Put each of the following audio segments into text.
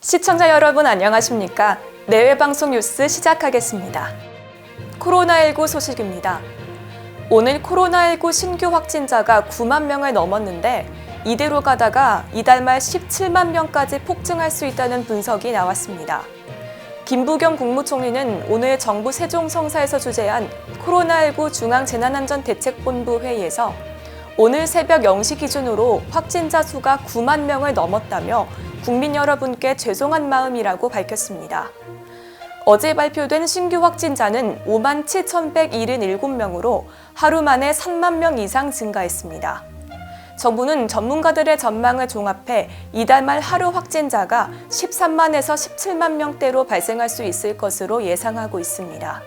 시청자 여러분 안녕하십니까? 내외방송 뉴스 시작하겠습니다. 코로나19 소식입니다. 오늘 코로나19 신규 확진자가 9만 명을 넘었는데 이대로 가다가 이달 말 17만 명까지 폭증할 수 있다는 분석이 나왔습니다. 김부겸 국무총리는 오늘 정부 세종성사에서 주재한 코로나19 중앙재난안전대책본부 회의에서 오늘 새벽 0시 기준으로 확진자 수가 9만 명을 넘었다며 국민 여러분께 죄송한 마음이라고 밝혔습니다. 어제 발표된 신규 확진자는 5만 7,177명으로 하루 만에 3만 명 이상 증가했습니다. 정부는 전문가들의 전망을 종합해 이달 말 하루 확진자가 13만에서 17만 명대로 발생할 수 있을 것으로 예상하고 있습니다.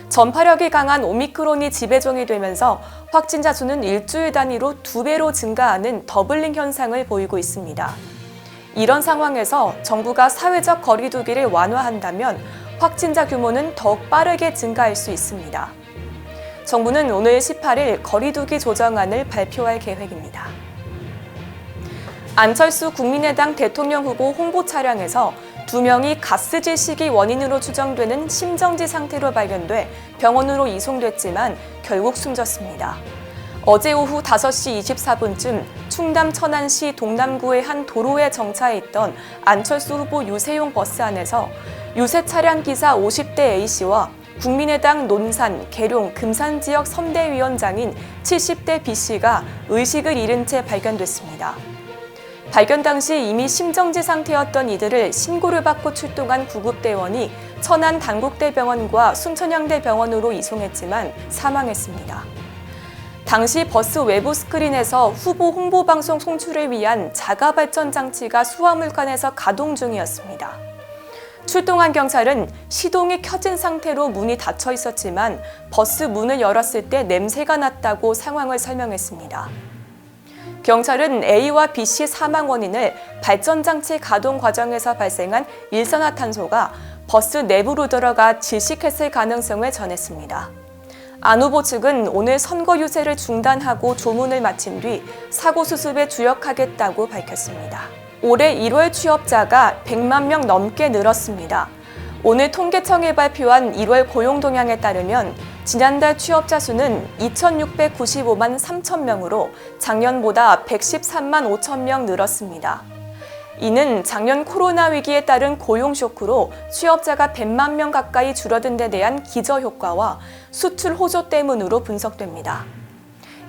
전파력이 강한 오미크론이 지배종이 되면서 확진자 수는 일주일 단위로 2배로 증가하는 더블링 현상을 보이고 있습니다. 이런 상황에서 정부가 사회적 거리 두기를 완화한다면 확진자 규모는 더욱 빠르게 증가할 수 있습니다. 정부는 오늘 18일 거리 두기 조정안을 발표할 계획입니다. 안철수 국민의당 대통령 후보 홍보 차량에서 2명이 가스 질식이 원인으로 추정되는 심정지 상태로 발견돼 병원으로 이송됐지만 결국 숨졌습니다. 어제 오후 5시 24분쯤 충남 천안시 동남구의 한 도로에 정차해 있던 안철수 후보 유세용 버스 안에서 유세 차량 기사 50대 A씨와 국민의당 논산, 계룡, 금산 지역 선대위원장인 70대 B씨가 의식을 잃은 채 발견됐습니다. 발견 당시 이미 심정지 상태였던 이들을 신고를 받고 출동한 구급대원이 천안 단국대병원과 순천향대병원으로 이송했지만 사망했습니다. 당시 버스 외부 스크린에서 후보 홍보방송 송출을 위한 자가 발전 장치가 수화물관에서 가동 중이었습니다. 출동한 경찰은 시동이 켜진 상태로 문이 닫혀 있었지만 버스 문을 열었을 때 냄새가 났다고 상황을 설명했습니다. 경찰은 A와 B씨 사망 원인을 발전장치 가동 과정에서 발생한 일산화탄소가 버스 내부로 들어가 질식했을 가능성을 전했습니다. 안 후보 측은 오늘 선거 유세를 중단하고 조문을 마친 뒤 사고 수습에 주력하겠다고 밝혔습니다. 올해 1월 취업자가 100만 명 넘게 늘었습니다. 오늘 통계청이 발표한 1월 고용 동향에 따르면 지난달 취업자 수는 2,695만 3천 명으로 작년보다 113만 5천 명 늘었습니다. 이는 작년 코로나 위기에 따른 고용 쇼크로 취업자가 100만 명 가까이 줄어든 데 대한 기저효과와 수출 호조 때문으로 분석됩니다.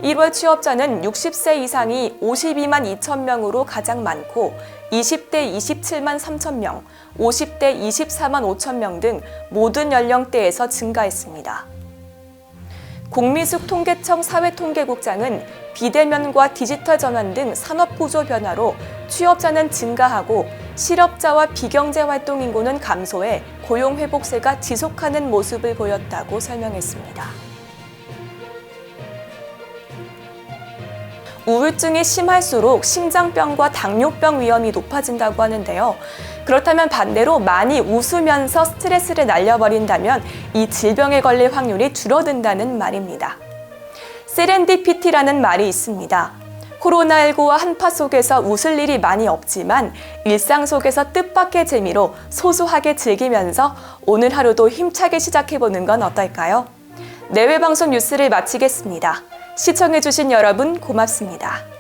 1월 취업자는 60세 이상이 52만 2천 명으로 가장 많고 20대 27만 3천 명, 50대 24만 5천 명 등 모든 연령대에서 증가했습니다. 공미숙 통계청 사회통계국장은 비대면과 디지털 전환 등 산업구조 변화로 취업자는 증가하고 실업자와 비경제 활동 인구는 감소해 고용 회복세가 지속하는 모습을 보였다고 설명했습니다. 우울증이 심할수록 심장병과 당뇨병 위험이 높아진다고 하는데요. 그렇다면 반대로 많이 웃으면서 스트레스를 날려버린다면 이 질병에 걸릴 확률이 줄어든다는 말입니다. 세렌디피티라는 말이 있습니다. 코로나19와 한파 속에서 웃을 일이 많이 없지만 일상 속에서 뜻밖의 재미로 소소하게 즐기면서 오늘 하루도 힘차게 시작해보는 건 어떨까요? 내외방송 뉴스를 마치겠습니다. 시청해주신 여러분 고맙습니다.